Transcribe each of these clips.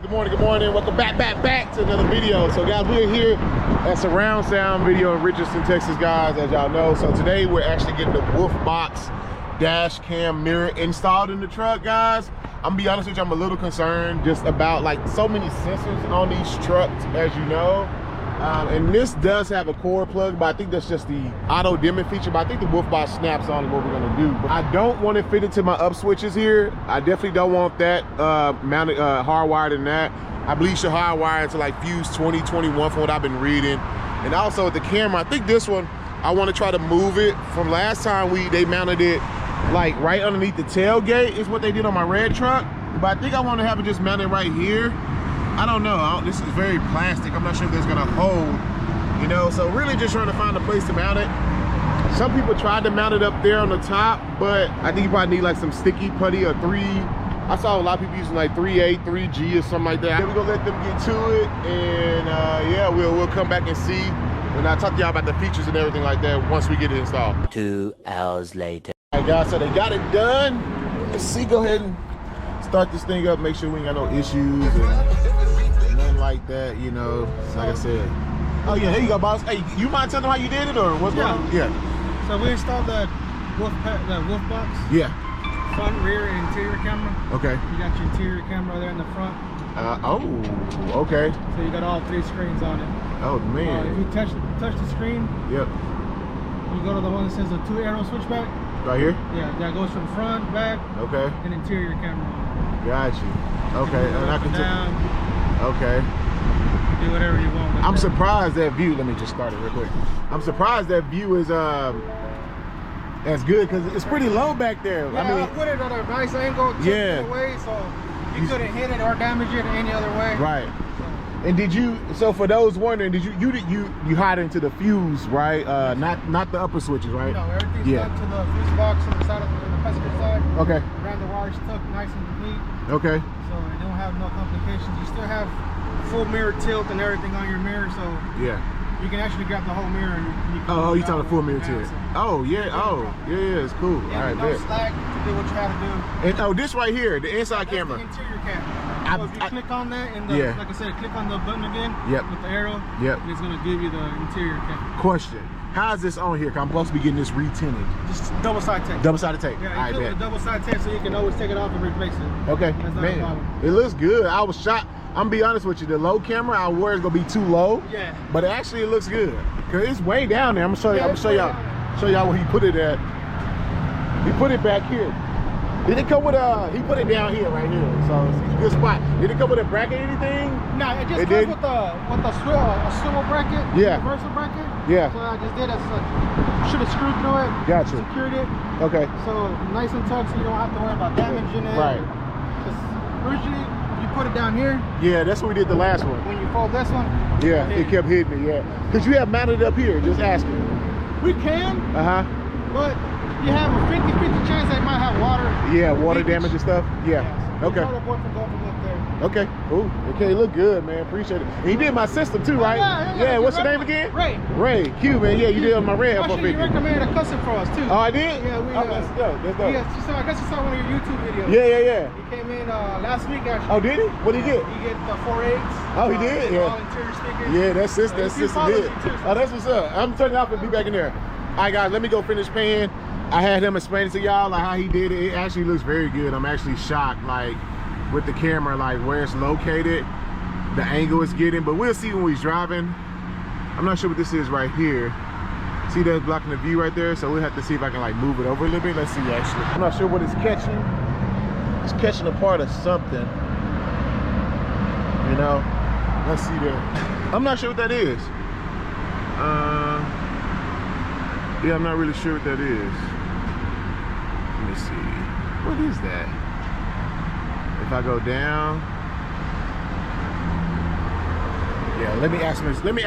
Good morning. Welcome back to another video. So guys, we're here at Surround Sound Video in Richardson, Texas, guys, as y'all know. So today we're actually getting the Wolfbox dash cam mirror installed in the truck, guys. I'm gonna be honest with you, I'm a little concerned just about like so many sensors on these trucks, as you know. And this does have a cord plug, but I think that's just the auto dimming feature. But I think the Wolfbox snaps on what we're gonna do. But I don't want it fitted to my up switches here. I definitely don't want that mounted hardwired in that. I believe you should hardwire into like fuse 2021 from what I've been reading. And also the camera, I think this one, I want to try to move it from last time they mounted it like right underneath the tailgate is what they did on my red truck. But I think I want to have it just mounted right here. I don't know, this is very plastic. I'm not sure if that's gonna hold, you know, so really just trying to find a place to mount it. Some people tried to mount it up there on the top, but I think you probably need like some sticky putty or I saw a lot of people using like 3A, 3G or something like that. Then we're gonna let them get to it, and yeah, we'll come back and see when I talk to y'all about the features and everything like that once we get it installed. 2 hours later. All right, guys, so they got it done. Let's see, go ahead and start this thing up, make sure we ain't got no issues and nothing like that, you know. Like I said. Oh yeah, here you go, boss. Hey, you mind telling them how you did it or what's going on? Yeah. So we installed the Wolfbox. Yeah. Front, rear, and interior camera. Okay. You got your interior camera there in the front. Oh, okay. So you got all 3 screens on it. Oh man. If you touch the screen, yep. You go to the one that says the 2-arrow switchback. Right here? Yeah, that goes from front, back, okay, and interior camera. Got you. Okay, and I can down. Okay. Do whatever you want with I'm that. surprised that view, let me just start it real quick. I'm surprised that view is as good because it's pretty low back there. Yeah, I mean, I put it at a nice angle, away, so you couldn't hit it or damage it any other way. Right. And did you? So for those wondering, did you hide into the fuse, right? Not the upper switches, right? No, everything's done to the fuse box on the side of the passenger side. Okay. Around the wires tucked nice and complete. Okay. So you don't have no complications. You still have full mirror tilt and everything on your mirror, so yeah, you can actually grab the whole mirror. And you can you talking full mirror tilt? Oh yeah. Oh yeah, it's cool. Yeah, all right, no slack to do what you have to do. And this right here, the inside camera. The interior camera. So if you click on that and like I said, click on the button again with the arrow, and it's gonna give you the interior camera. Question: how is this on here? Cause I'm supposed to be getting this retinted. Just double-sided tape. Double-sided tape. Yeah, you put double-sided tape so you can always take it off and replace it. Okay, man, it looks good. I was shocked. I'm gonna be honest with you. The low camera, I worry it's gonna be too low. Yeah. But actually, it looks good. Cause it's way down there. I'm gonna show you. I'm gonna show y'all where he put it at. He put it back here. Did it come with he put it down here, right here, so it's a good spot. Did it come with a bracket or anything? No, it just comes with a swivel bracket, universal bracket. Yeah. So I just did it, should have screwed through it. Gotcha. Secured it. Okay. So nice and tucked, so you don't have to worry about damaging it. Right. Originally, you put it down here. Yeah, that's what we did the last one. When you fold this one. Yeah, it kept hitting it, yeah. Because you have mounted it up here, just asking. We can. But you have a 50-50 chance they might have water. Yeah, water damage and stuff. Yeah. So okay. Okay. Cool. Okay, look good, man. Appreciate it. And he did my system too, right? Yeah. What's your name again? Ray. Ray. Q, man. Yeah, you did on my red F250. Actually, you recommended a custom for us too. Oh, I did? Yeah, we. Let's go. Let's go. Yeah, I guess you saw one of your YouTube videos. Yeah. He came in last week actually. Oh, did he? What did he get? He get the 4.8s. Oh, he did? Yeah. All interior stickers. Yeah, that's system did. Oh, that's what's up. I'm turning off and be back in there. All right, guys, let me go finish paying. I had him explain to y'all like how he did it. It actually looks very good. I'm actually shocked, like with the camera, like where it's located, the angle it's getting. But we'll see when he's driving. I'm not sure what this is right here. See, that's blocking the view right there. So we'll have to see if I can like move it over a little bit. Let's see actually. I'm not sure what it's catching. It's catching a part of something. You know. Let's see there. I'm not sure what that is. Yeah, I'm not really sure what that is. Let me see. What is that? If I go down. Yeah, let me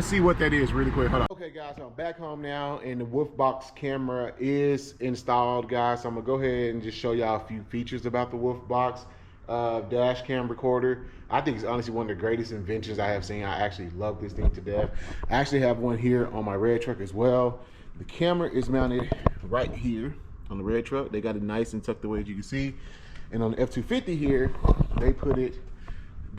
see what that is really quick. Hold on. Okay, guys, so I'm back home now, and the Wolfbox camera is installed, guys. So I'm gonna go ahead and just show y'all a few features about the Wolfbox dash cam recorder. I think it's honestly one of the greatest inventions I have seen. I actually love this thing to death. I actually have one here on my red truck as well. The camera is mounted right here on the red truck. They got it nice and tucked away, as you can see. And on the F250 here, they put it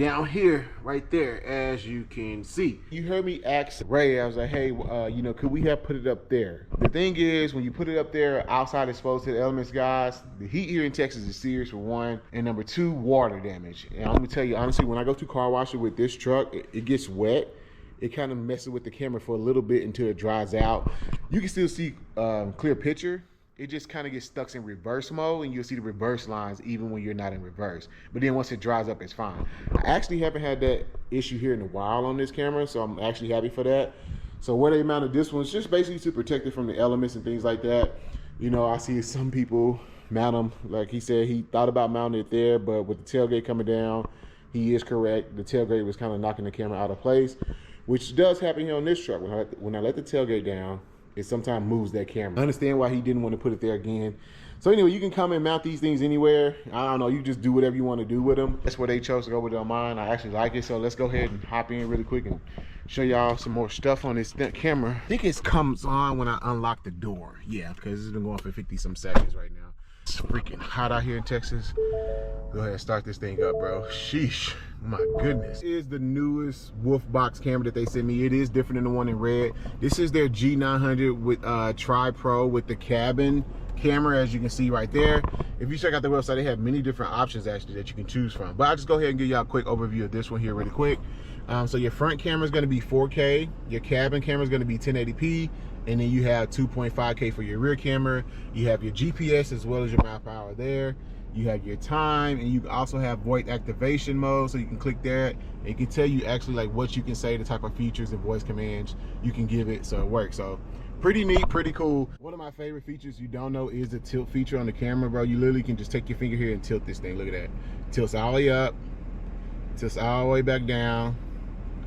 down here, right there, as you can see. You heard me ask Ray, I was like, hey, you know, could we have put it up there? The thing is, when you put it up there outside exposed to the elements, guys, the heat here in Texas is serious, for one, and number two, water damage. And I'm gonna tell you, honestly, when I go to car wash it with this truck, it gets wet. It kind of messes with the camera for a little bit until it dries out. You can still see clear picture. It just kind of gets stuck in reverse mode, and you'll see the reverse lines even when you're not in reverse. But then once it dries up, it's fine. I actually haven't had that issue here in a while on this camera, so I'm actually happy for that. So where they mounted this one is just basically to protect it from the elements and things like that. You know, I see some people mount them, like he said, he thought about mounting it there, but with the tailgate coming down, he is correct. The tailgate was kind of knocking the camera out of place, which does happen here on this truck. When I let the tailgate down, it sometimes moves that camera. I understand why he didn't want to put it there again. So anyway, you can come and mount these things anywhere. I don't know, you just do whatever you want to do with them. That's where they chose to go with it on mine. I actually like it, so let's go ahead and hop in really quick and show y'all some more stuff on this camera. I think it comes on when I unlock the door. Yeah, because it's been going for 50-some seconds right now. It's freaking hot out here in Texas. Go ahead and start this thing up, bro. Sheesh, my goodness. This is the newest Wolfbox camera that they sent me. It is different than the one in red. This is their G900 with Tri-Pro with the cabin camera, as you can see right there. If you check out the website, they have many different options actually that you can choose from. But I'll just go ahead and give y'all a quick overview of this one here really quick. So your front camera is going to be 4K. Your cabin camera is going to be 1080p. And then you have 2.5K for your rear camera. You have your GPS as well as your mile per hour there. You have your time, and you also have voice activation mode, so you can click that. And it can tell you actually like what you can say, the type of features and voice commands you can give it, so it works. So pretty neat, pretty cool. One of my favorite features you don't know is the tilt feature on the camera, bro. You literally can just take your finger here and tilt this thing. Look at that. Tilts all the way up, tilts all the way back down.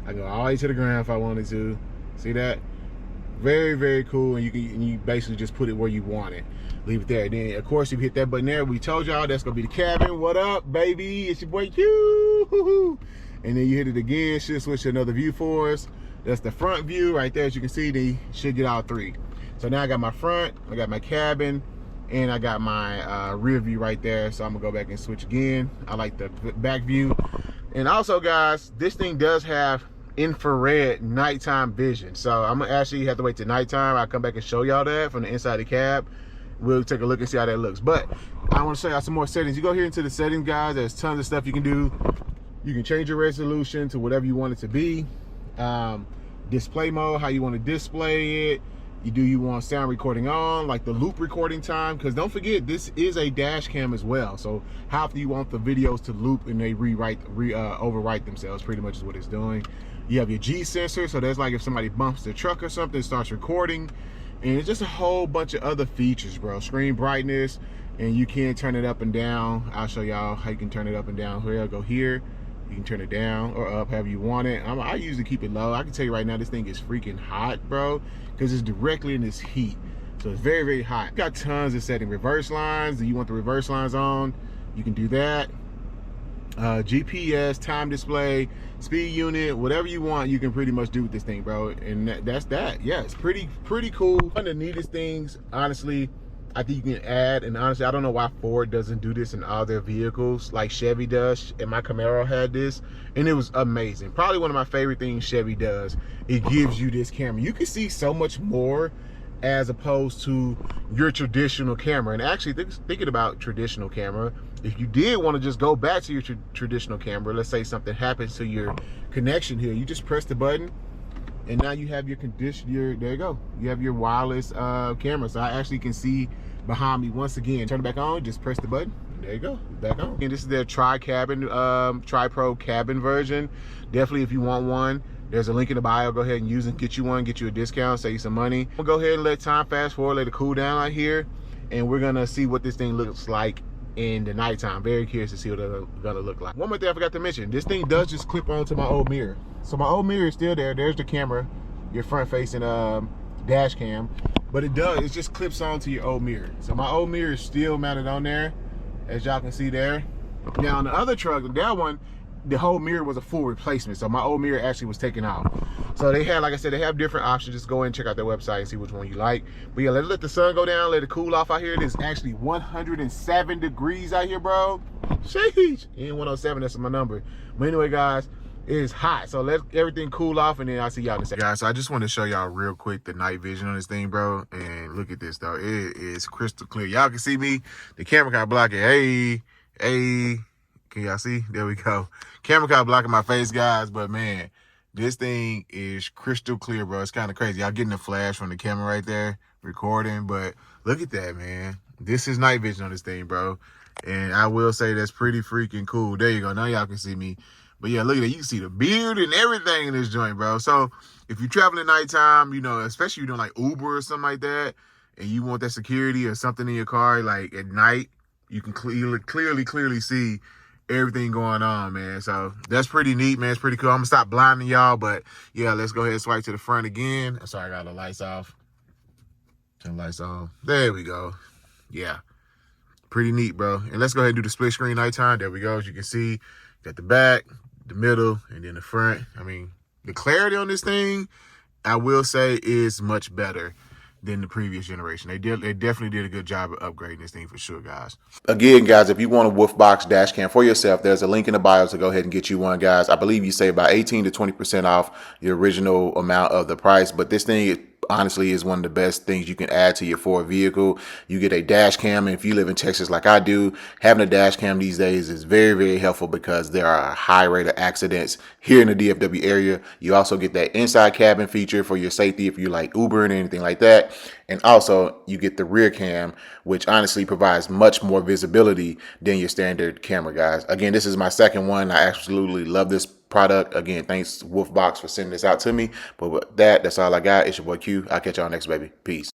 I can go all the way to the ground if I wanted to. See that? Very, very cool, and you basically just put it where you want it. Leave it there. Then of course, if you hit that button there, we told y'all that's gonna be the cabin. What up, baby? It's your boy Q. And then you hit it again, should switch to another view for us. That's the front view right there. As you can see, they should get all three. So now I got my front, I got my cabin, and I got my rear view right there. So I'm gonna go back and switch again. I like the back view. And also, guys, this thing does have infrared nighttime vision. So I'm gonna actually have to wait till nighttime. I'll come back and show y'all that from the inside of the cab. We'll take a look and see how that looks. But I want to show y'all some more settings. You go here into the settings, guys. There's tons of stuff you can do. You can change your resolution to whatever you want it to be. Display mode, how you want to display it. You want sound recording on, like the loop recording time, because don't forget, this is a dash cam as well. So how do you want the videos to loop and they overwrite themselves? Pretty much is what it's doing. You have your G sensor, so that's like if somebody bumps the truck or something, it starts recording. And it's just a whole bunch of other features, bro. Screen brightness, and you can turn it up and down. I'll show y'all how you can turn it up and down. Here, I'll go here. You can turn it down or up, however you want it. I usually keep it low. I can tell you right now, this thing is freaking hot, bro, because it's directly in this heat. So it's very, very hot. Got tons of settings. Reverse lines. Do you want the reverse lines on? You can do that. GPS, time display, speed unit, whatever you want, you can pretty much do with this thing, bro. And that's that. Yeah, it's pretty cool. One of the neatest things, honestly, I think you can add, and honestly, I don't know why Ford doesn't do this in all their vehicles like Chevy does. And my Camaro had this, and it was amazing. Probably one of my favorite things Chevy does. It gives you this camera. You can see so much more as opposed to your traditional camera. And actually, thinking about traditional camera, if you did want to just go back to your traditional camera, let's say something happens to your connection here, you just press the button, and now you have your there you go. You have your wireless camera. So I actually can see behind me. Once again, turn it back on, just press the button. There you go, back on. And this is their Tri-Pro cabin version. Definitely, if you want one, there's a link in the bio. Go ahead and use it, get you one, get you a discount, save you some money. We'll go ahead and let time fast forward, let it cool down out here, and we're gonna see what this thing looks like in the nighttime. Very curious to see what it's gonna look like. One more thing I forgot to mention, this thing does just clip onto my old mirror. So my old mirror is still there. There's the camera, your front facing dash cam, but it just clips onto your old mirror. So my old mirror is still mounted on there, as y'all can see there. Now on the other truck, that one, the whole mirror was a full replacement. So my old mirror actually was taken out. So they had, like I said, they have different options. Just go ahead and check out their website and see which one you like. But yeah, let the sun go down, let it cool off out here. It is actually 107 degrees out here, bro. Sheesh. In 107, that's my number. But anyway, guys, it is hot. So let everything cool off, and then I'll see y'all in a second. Guys, so I just want to show y'all real quick the night vision on this thing, bro. And look at this, though. It is crystal clear. Y'all can see me. The camera got blocking. Hey. Can y'all see? There we go. Camera got blocking my face, guys. But, man, this thing is crystal clear, bro. It's kind of crazy. Y'all getting the flash from the camera right there recording. But look at that, man. This is night vision on this thing, bro. And I will say that's pretty freaking cool. There you go. Now y'all can see me. But yeah, look at that. You can see the beard and everything in this joint, bro. So if you're traveling at nighttime, you know, especially if you're doing like Uber or something like that, and you want that security or something in your car, like at night, you can clearly see everything going on, man. So that's pretty neat, man. It's pretty cool. I'm gonna stop blinding y'all, but yeah, let's go ahead and swipe to the front again. I'm sorry, I got the lights off. Turn the lights off. There we go. Yeah. Pretty neat, bro. And let's go ahead and do the split screen nighttime. There we go. As you can see, got the back, the middle, and then the front. I mean, the clarity on this thing, I will say, is much better than the previous generation. They definitely did a good job of upgrading this thing for sure, guys. Again, guys, if you want a Wolfbox dash cam for yourself, there's a link in the bio to go ahead and get you one, guys. I believe you save about 18 to 20% off the original amount of the price, but this thing honestly is one of the best things you can add to your Ford vehicle. You get a dash cam, and if you live in Texas like I do, having a dash cam these days is very, very helpful because there are a high rate of accidents here in the DFW area. You also get that inside cabin feature for your safety if you like Ubering and anything like that. And also you get the rear cam, which honestly provides much more visibility than your standard camera, guys. Again, this is my second one. I absolutely love this product. Again, thanks Wolfbox for sending this out to me. But with that, that's all I got. It's your boy Q. I'll catch y'all next, baby. Peace.